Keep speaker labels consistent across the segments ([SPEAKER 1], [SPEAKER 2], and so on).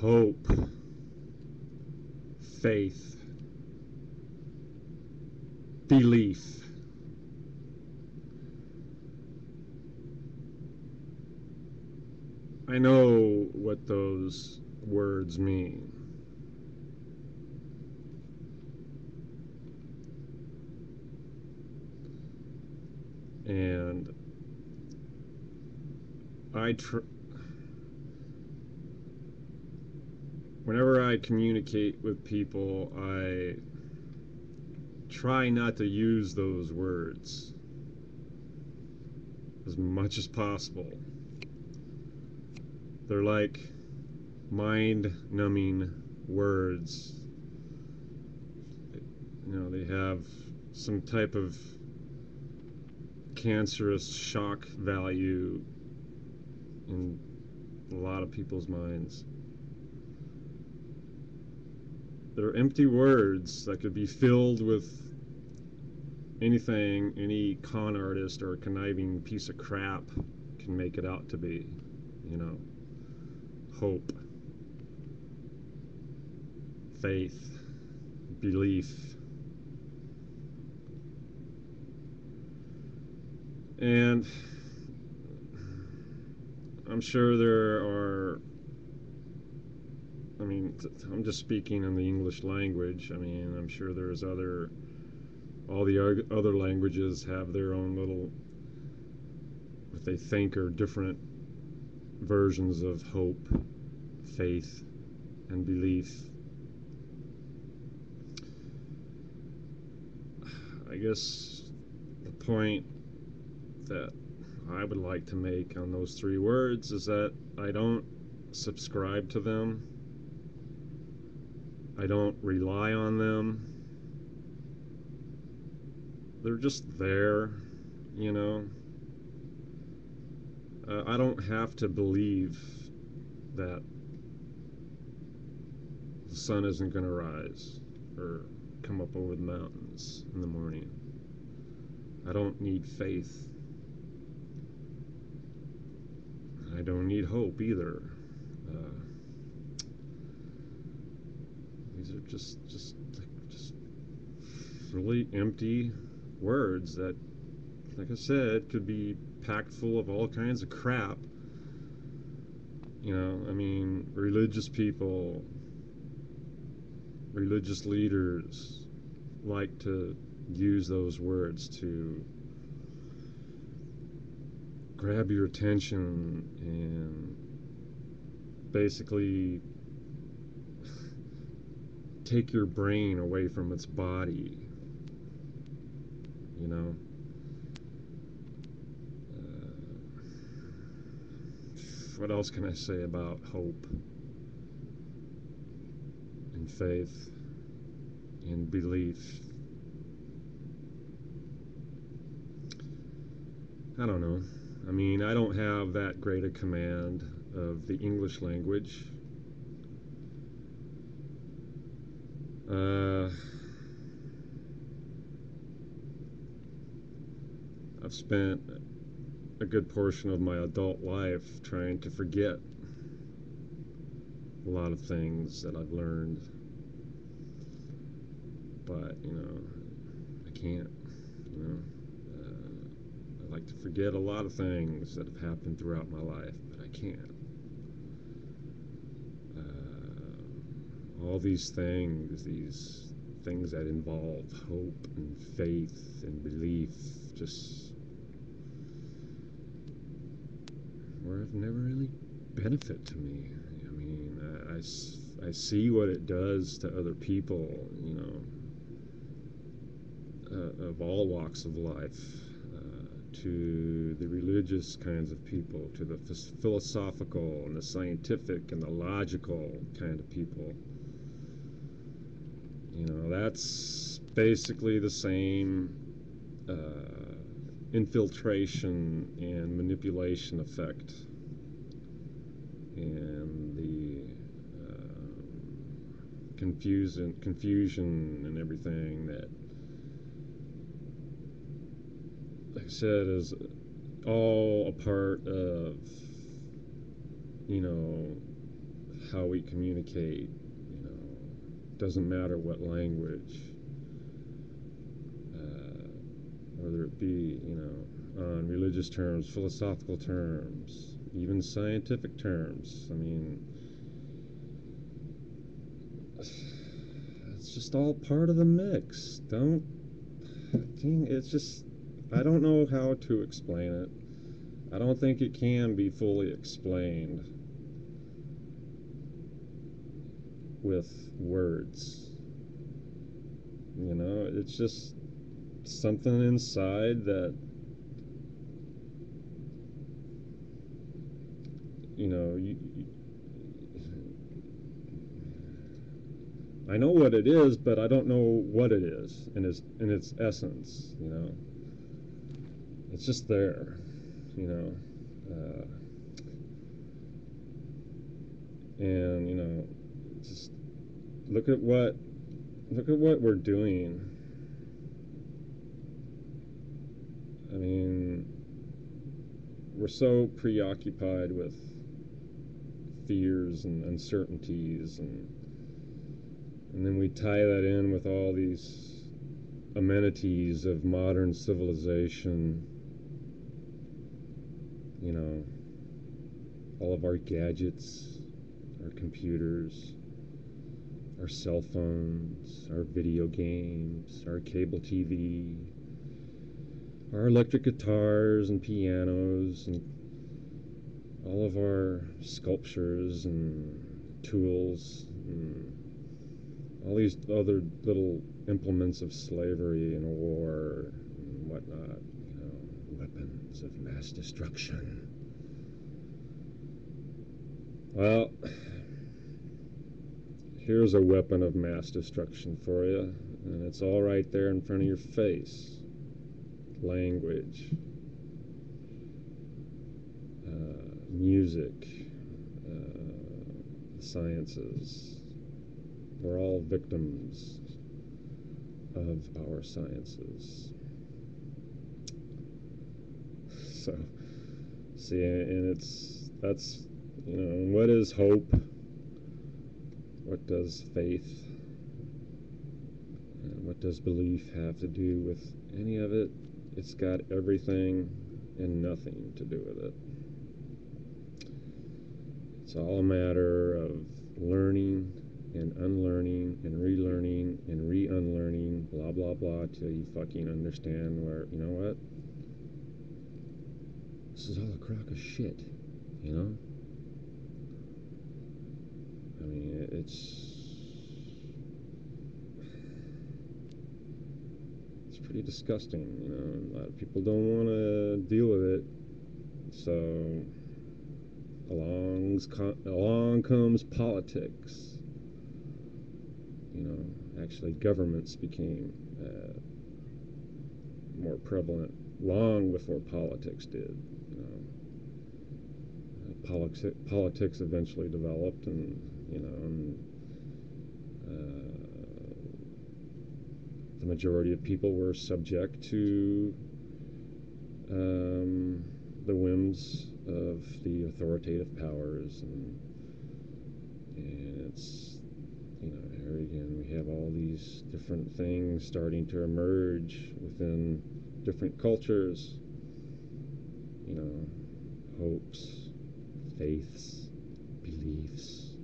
[SPEAKER 1] hope, faith, belief. I know what those words mean. And whenever I communicate with people, I try not to use those words as much as possible. They're like mind-numbing words. They have some type of cancerous shock value in a lot of people's minds. They're empty words that could be filled with anything any con artist or conniving piece of crap can make it out to be. Hope, faith, belief. And I'm sure there are, I'm just speaking in the English language. I'm sure there's all the other languages have their own little, what they think are different versions of hope, faith, and belief. I guess the point that I would like to make on those three words is that I don't subscribe to them. I don't rely on them. They're just there, I don't have to believe that the sun isn't going to rise or come up over the mountains in the morning. I don't need faith. I don't need hope either. These are just really empty words that, like I said, could be packed full of all kinds of crap. Religious people, religious leaders like to use those words to grab your attention and basically take your brain away from its body. What else can I say about hope and faith and belief? I don't know. I don't have that great a command of the English language. I've spent a good portion of my adult life trying to forget a lot of things that I've learned, but I can't. I like to forget a lot of things that have happened throughout my life, but I can't. All these things that involve hope and faith and belief just have never really benefit to me. I see what it does to other people, of all walks of life, to the religious kinds of people, to the philosophical and the scientific and the logical kind of people. That's basically the same infiltration and manipulation effect, and the confusion and everything that, like I said, is all a part of how we communicate. You know, doesn't matter what language, whether it be, you know, on religious terms, philosophical terms, even scientific terms. I mean, it's just all part of the mix. It's just, I don't know how to explain it. I don't think it can be fully explained with words. You know, it's just something inside that, you know, I know what it is, but I don't know what it is in its essence. You know, it's just there. You know, and you know, just look at what we're doing. I mean, we're so preoccupied with fears and uncertainties, and then we tie that in with all these amenities of modern civilization. You know, all of our gadgets, our computers, our cell phones, our video games, our cable TV, our electric guitars and pianos, and all of our sculptures and tools, and all these other little implements of slavery and war and whatnot, you know, weapons of mass destruction. Well, here's a weapon of mass destruction for you, and it's all right there in front of your face. Language, music, sciences. We're all victims of our sciences. So, see, and that's, you know, what is hope? What does faith and what does belief have to do with any of it? It's got everything and nothing to do with it. It's all a matter of learning and unlearning and relearning and re-unlearning, blah, blah, blah, till you fucking understand where, you know what? This is all a crock of shit, you know? I mean, it's pretty disgusting, you know. A lot of people don't want to deal with it, so along comes politics. You know, actually governments became more prevalent long before politics did. You know, politics eventually developed, and you know, the majority of people were subject to the whims of the authoritative powers, and it's, you know, here again we have all these different things starting to emerge within different cultures, you know, hopes, faiths, beliefs.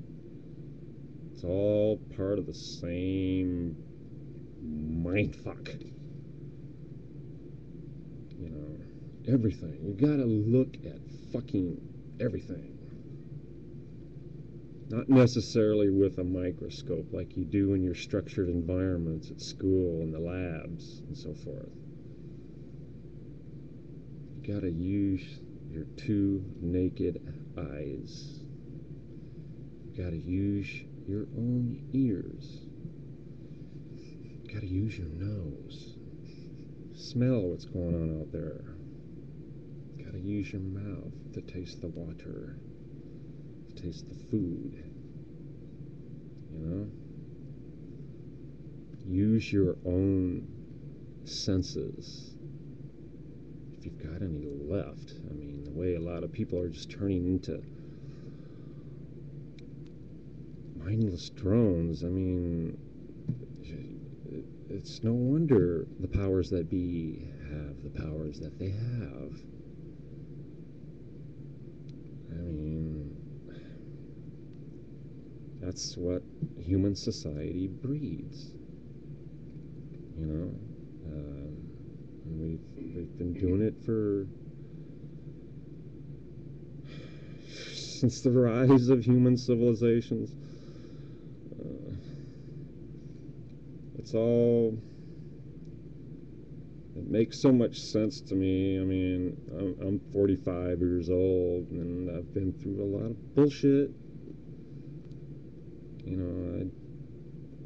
[SPEAKER 1] It's all part of the same mindfuck. You know, everything. You gotta look at fucking everything. Not necessarily with a microscope like you do in your structured environments at school and the labs and so forth. You gotta use your two naked eyes. You gotta use your own ears. You gotta use your nose. Smell what's going on out there. You gotta use your mouth to taste the water, to taste the food. You know? Use your own senses. If you've got any left. I mean, the way a lot of people are just turning into mindless drones. I mean, it's no wonder the powers that be have the powers that they have. I mean, that's what human society breeds. You know, and we've been doing it for since the rise of human civilizations. It's all, it makes so much sense to me. I mean, I'm 45 years old, and I've been through a lot of bullshit. You know, I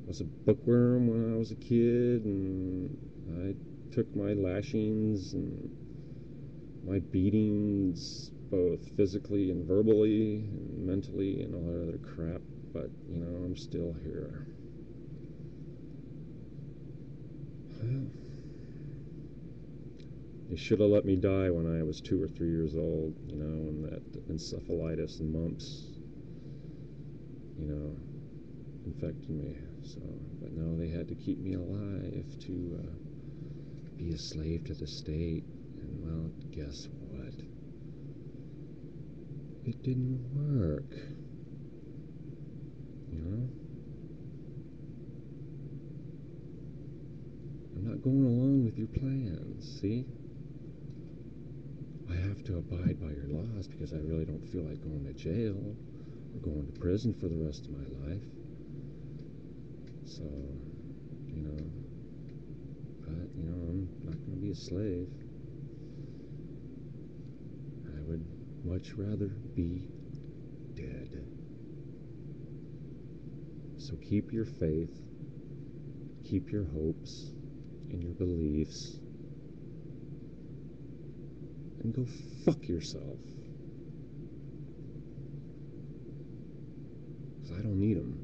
[SPEAKER 1] was a bookworm when I was a kid, and I took my lashings and my beatings, both physically and verbally and mentally and all that other crap. But, you know, I'm still here. Well, they should have let me die when I was 2 or 3 years old, you know, and that encephalitis and mumps, you know, infected me. So, but no, they had to keep me alive to be a slave to the state. And, well, guess what? It didn't work. You know? I'm not going along with your plans, see? I have to abide by your laws because I really don't feel like going to jail or going to prison for the rest of my life. So, you know, but, you know, I'm not going to be a slave. I would much rather be dead. So keep your faith, keep your hopes and your beliefs, and go fuck yourself. Because I don't need them.